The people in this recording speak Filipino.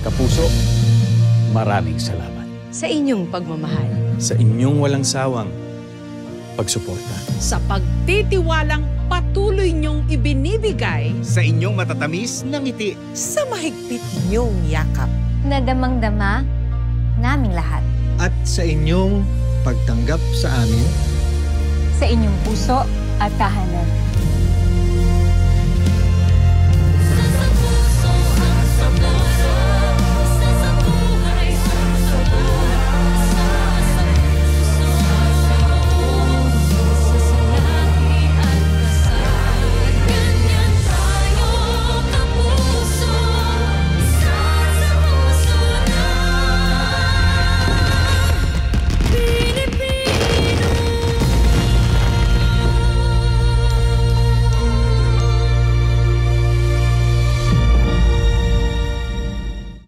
Kapuso, maraming salamat. Sa inyong pagmamahal. Sa inyong walang sawang pagsuporta. Sa pagtitiwalang patuloy niyong ibinibigay. Sa inyong matatamis na ngiti. Sa mahigpit niyong yakap. Na damang-dama naming lahat. At sa inyong pagtanggap sa amin. Sa inyong puso at tahanan.